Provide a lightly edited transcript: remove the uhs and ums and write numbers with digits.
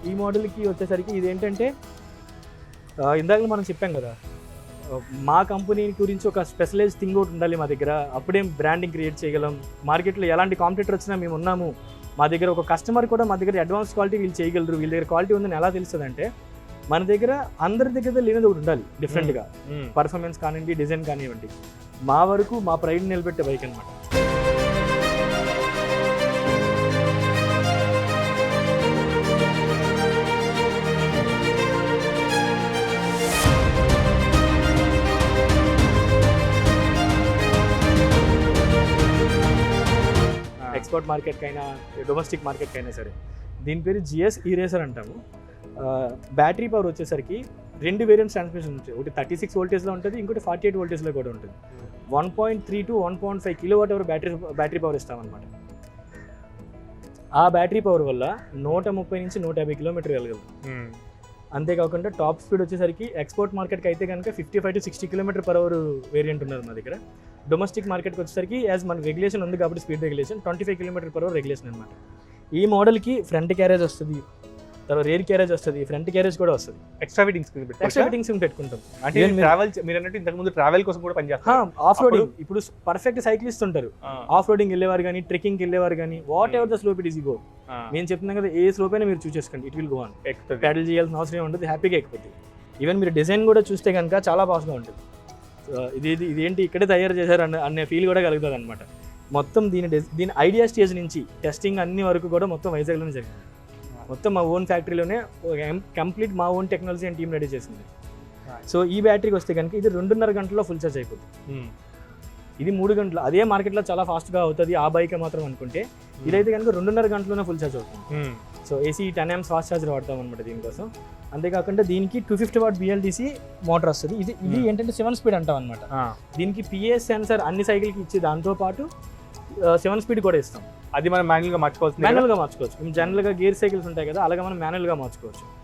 ఈ మోడల్కి వచ్చేసరికి ఇదేంటంటే ఇందాక మనం చెప్పాం కదా, మా కంపెనీ గురించి ఒక స్పెషలైజ్ థింగ్ ఒకటి ఉండాలి మా దగ్గర, అప్పుడే బ్రాండింగ్ క్రియేట్ చేయగలం. మార్కెట్లో ఎలాంటి కాంపిటీటర్ వచ్చినా మేము ఉన్నాము. మా దగ్గర ఒక కస్టమర్ కూడా మా దగ్గర అడ్వాన్స్ క్వాలిటీ వీళ్ళు చేయగలరు, వీళ్ళ దగ్గర క్వాలిటీ ఉందని ఎలా తెలుస్తుంది అంటే, మన దగ్గర అందరి దగ్గర లేనిది ఒకటి ఉండాలి డిఫరెంట్గా. పర్ఫార్మెన్స్ కానివ్వండి, డిజైన్ కానివ్వండి, మా వరకు మా ప్రైడ్ నిలబెట్టే బైక్ అనమాట. ఎక్స్పోర్ట్ మార్కెట్కైనా డొమెస్టిక్ మార్కెట్కైనా సరే. దీని పేరు జిఎస్ ఈరేసర్ అంటాము. బ్యాటరీ పవర్ వచ్చేసరికి 2 వేరియంట్స్ ట్రాన్స్మిషన్ ఉంటాయి. ఒకటి 36 వోల్టేజ్లో ఉంటుంది, ఇంకోటి 48 వోల్టేజ్లో కూడా ఉంటుంది. 1.3 to 1.5 కిలోవాట్ బ్యాటరీ పవర్ ఇస్తామన్నమాట. ఆ బ్యాటరీ పవర్ వల్ల 130 నుంచి 150 కిలోమీటర్ వెళ్ళగలదు. అంతేకాకుండా టాప్ స్పీడ్ వచ్చేసరికి ఎక్స్పోర్ట్ మార్కెట్కి అయితే కనుక 55 to 60 km/h వేరియంట్ ఉన్నది మా దగ్గర. డొమెస్టిక్ మార్కెట్కి వచ్చేసరికి యాజ్ మన రెగ్యులేషన్ ఉంది కాబట్టి స్పీడ్ రెగ్యులేషన్ 25 km/h రెగ్యులేషన్ అనమాట. ఈ మోడల్కి ఫ్రంట్ క్యారేజ్ వస్తుంది, తర్వాత రేర్ క్యారేజ్ వస్తుంది, ఫ్రంట్ క్యారేజ్ కూడా వస్తుంది. ఎక్స్ట్రా ఫిట్టింగ్స్ పెట్టుకుంటాం. అంటే ట్రావెల్, మీరు అన్నట్టు ఇంతకు ముందు ట్రావెల్ కోసం కూడా పనిచేస్తాం. ఆఫ్ రోడింగ్ ఇప్పుడు పర్ఫెక్ట్ సైక్లిస్ట్ ఉంటారు, ఆఫ్ రోడింగ్ వెళ్ళేవారు కానీ, ట్రెక్కింగ్ వెళ్ళేవారు కానీ, what ever the slope it is go. నేను చెప్తున్నాను కదా, ఏ స్లోప్ అయినా మీరు చూస్ చేసుకోండి, ఇట్ విల్ గో ఆన్. ప్యాడల్ చేయాల్సిన అవసరం ఉంటుంది, హ్యాపీగా ఎక్కిపోతుంది. ఈవెన్ మీరు డిజైన్ కూడా చూస్తే కనుక చాలా ఫాస్ట్గా ఉంటుంది. ఇది ఏంటి ఇక్కడే తయారు చేశారు అనే ఫీల్ కూడా కలుగుతుంది అనమాట. మొత్తం దీని ఐడియా స్టేజ్ నుంచి టెస్టింగ్ అన్ని వరకు కూడా మొత్తం వైజాగ్లోనే జరిగింది. మొత్తం మా ఓన్ ఫ్యాక్టరీలోనే కంప్లీట్ మా own technology and team ready చేసింది. సో ఈ బ్యాటరీకి వస్తే కనుక ఇది 2.5 గంటల్లో ఫుల్ ఛార్జ్ అయిపోతుంది. ఇది 3 గంటలు. అదే మార్కెట్లో చాలా ఫాస్ట్గా అవుతుంది ఆ బైక్ మాత్రం అనుకుంటే, ఇదైతే కనుక 2.5 గంటలోనే ఫుల్ ఛార్జ్ అవుతుంది. So AC 10 amps fast charger వాడతాం అనమాట దీనికోసం. అంతేకాకుండా దీనికి 250 watt BLDC మోటార్ వస్తుంది. ఇది ఏంటంటే 7 స్పీడ్ అంటాం అనమాట. దీనికి PAS సెన్సర్ అన్ని సైకిల్కి ఇచ్చి దాంతోపాటు 7 స్పీడ్ కూడా ఇస్తాం. అది మనం మాన్యువల్గా మార్చుకోవచ్చు. మేము జనరల్గా గేర్ సైకిల్స్ ఉంటాయి కదా, అలాగే మనం మాన్యువల్గా మార్చుకోవచ్చు.